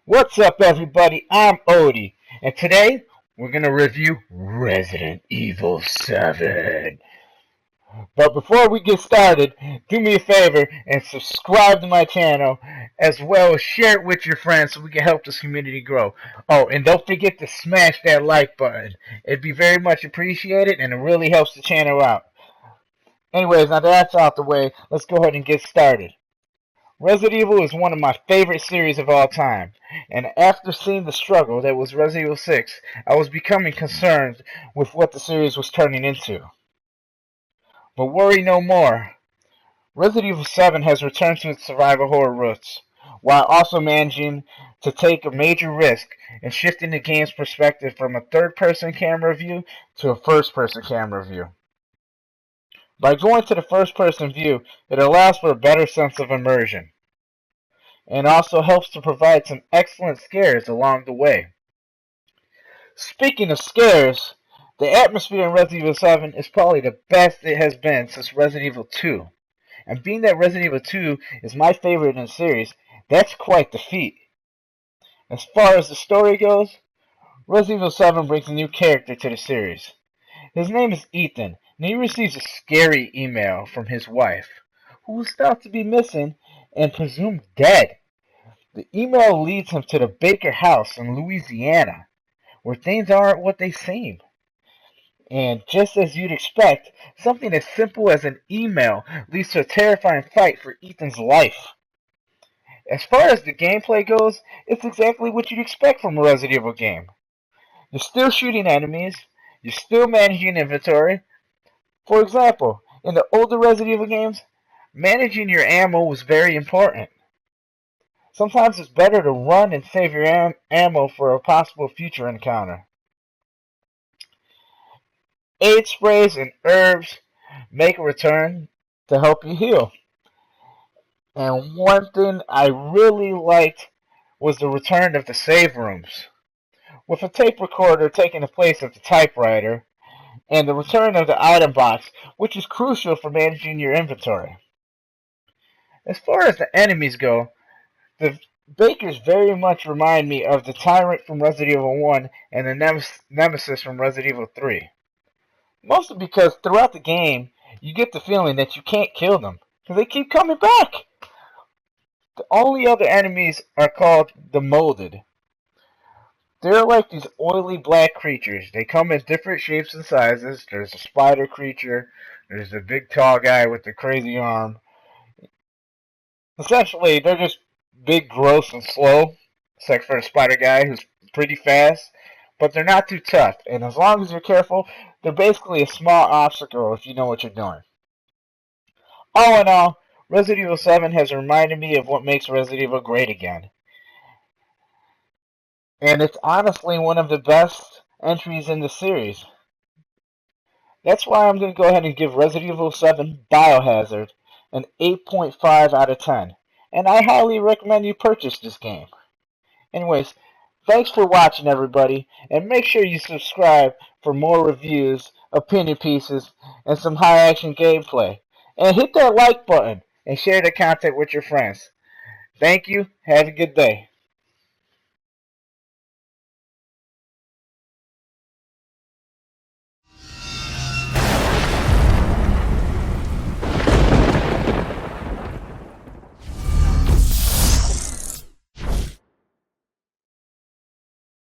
What's up, everybody? I'm Odie, and today we're going to review Resident Evil 7. But before we get started, do me a favor and subscribe to my channel, as well as share it with your friends so we can help this community grow. Oh, and don't forget to smash that like button. It'd be very much appreciated, and it really helps the channel out. Anyways, now that that's out the way, let's go ahead and get started. Resident Evil is one of my favorite series of all time, and after seeing the struggle that was Resident Evil 6, I was becoming concerned with what the series was turning into. But worry no more. Resident Evil 7 has returned to its survival horror roots, while also managing to take a major risk in shifting the game's perspective from a third-person camera view to a first-person camera view. By going to the first-person view, it allows for a better sense of immersion, and also helps to provide some excellent scares along the way. Speaking of scares, the atmosphere in Resident Evil 7 is probably the best it has been since Resident Evil 2. And being that Resident Evil 2 is my favorite in the series, that's quite the feat. As far as the story goes, Resident Evil 7 brings a new character to the series. His name is Ethan, and he receives a scary email from his wife, who was thought to be missing and presumed dead. The email leads him to the Baker house in Louisiana, where things aren't what they seem. And just as you'd expect, something as simple as an email leads to a terrifying fight for Ethan's life. As far as the gameplay goes, it's exactly what you'd expect from a Resident Evil game. You're still shooting enemies, you're still managing inventory. For example, in the older Resident Evil games, managing your ammo was very important. Sometimes it's better to run and save your ammo for a possible future encounter. Aid sprays and herbs make a return to help you heal. And one thing I really liked was the return of the save rooms, with a tape recorder taking the place of the typewriter, and the return of the item box, which is crucial for managing your inventory. As far as the enemies go, the Bakers very much remind me of the Tyrant from Resident Evil 1 and the Nemesis from Resident Evil 3. Mostly because throughout the game, you get the feeling that you can't kill them, because they keep coming back. The only other enemies are called the Molded. They're like these oily black creatures. They come in different shapes and sizes. There's a spider creature. There's a big tall guy with the crazy arm. Essentially, they're just big, gross, and slow, except for the spider guy who's pretty fast. But they're not too tough, and as long as you're careful, they're basically a small obstacle if you know what you're doing. All in all, Resident Evil 7 has reminded me of what makes Resident Evil great again. And it's honestly one of the best entries in the series. That's why I'm going to go ahead and give Resident Evil 7 Biohazard an 8.5 out of 10. And I highly recommend you purchase this game. Anyways, thanks for watching, everybody, and make sure you subscribe for more reviews, opinion pieces, and some high-action gameplay. And hit that like button and share the content with your friends. Thank you. Have a good day.